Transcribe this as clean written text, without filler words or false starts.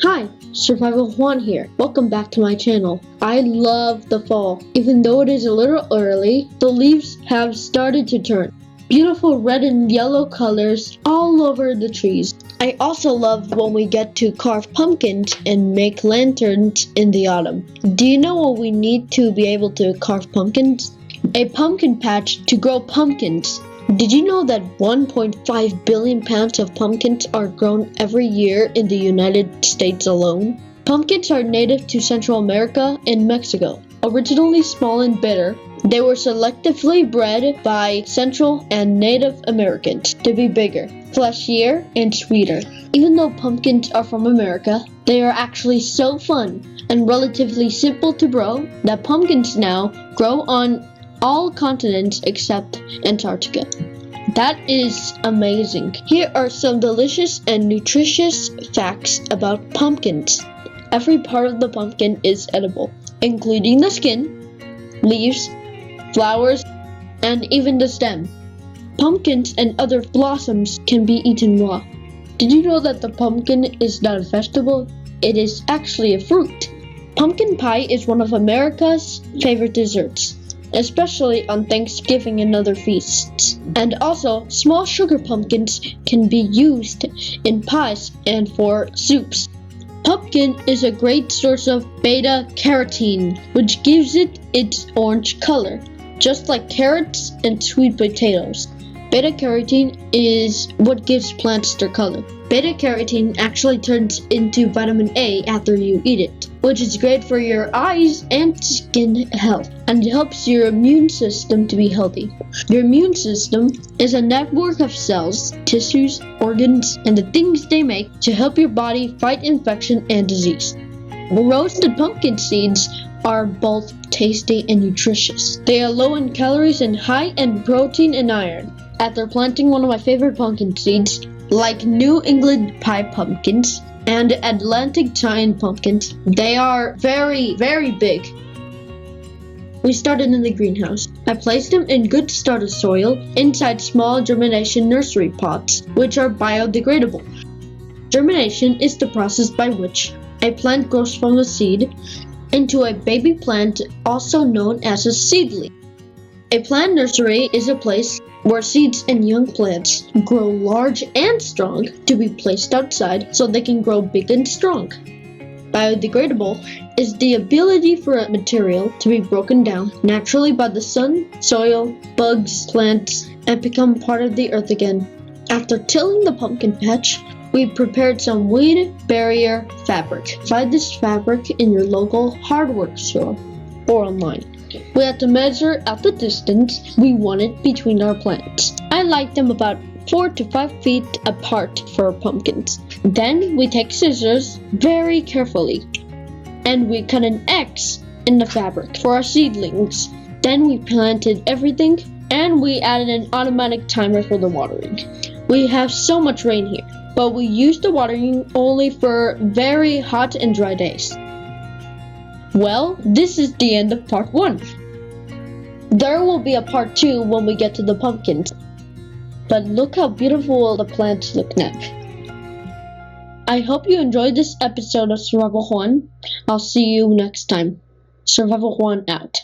Hi, Survival Juan here. Welcome back to my channel. I love the fall. Even though it is a little early, the leaves have started to turn. Beautiful red and yellow colors all over the trees. I also love when we get to carve pumpkins and make lanterns in the autumn. Do you know what we need to be able to carve pumpkins? A pumpkin patch to grow pumpkins. Did you know that 1.5 billion pounds of pumpkins are grown every year in the United States alone? Pumpkins are native to Central America and Mexico. Originally small and bitter, they were selectively bred by Central and Native Americans to be bigger, fleshier, and sweeter. Even though pumpkins are from America, they are actually so fun and relatively simple to grow that pumpkins now grow on all continents except Antarctica. That is amazing. Here are some delicious and nutritious facts about pumpkins. Every part of the pumpkin is edible, including the skin, leaves, flowers, and even the stem. Pumpkins and other blossoms can be eaten raw. Did you know that the pumpkin is not a vegetable? It is actually a fruit. Pumpkin pie is one of America's favorite desserts, especially on Thanksgiving and other feasts. And also, small sugar pumpkins can be used in pies and for soups. Pumpkin is a great source of beta-carotene, which gives it its orange color, just like carrots and sweet potatoes. Beta-carotene is what gives plants their color. Beta-carotene actually turns into vitamin A after you eat it, which is great for your eyes and skin health, and it helps your immune system to be healthy. Your immune system is a network of cells, tissues, organs, and the things they make to help your body fight infection and disease. Roasted pumpkin seeds are both tasty and nutritious. They are low in calories and high in protein and iron. After planting one of my favorite pumpkin seeds, like New England pie pumpkins and Atlantic giant pumpkins, they are very, very big. We started in the greenhouse. I placed them in good starter soil inside small germination nursery pots, which are biodegradable. Germination is the process by which a plant grows from a seed into a baby plant, also known as a seedling. A plant nursery is a place where seeds and young plants grow large and strong to be placed outside so they can grow big and strong. Biodegradable is the ability for a material to be broken down naturally by the sun, soil, bugs, plants, and become part of the earth again. After tilling the pumpkin patch, we prepared some weed barrier fabric. Find this fabric in your local hardware store or online. We had to measure out the distance we wanted between our plants. I like them about 4 to 5 feet apart for pumpkins. Then we take scissors very carefully and we cut an X in the fabric for our seedlings. Then we planted everything and we added an automatic timer for the watering. We have so much rain here, but we use the watering only for very hot and dry days. Well, this is the end of part 1. There will be a part 2 when we get to the pumpkins. But look how beautiful the plants look now. I hope you enjoyed this episode of Survival Juan. I'll see you next time. Survival Juan out.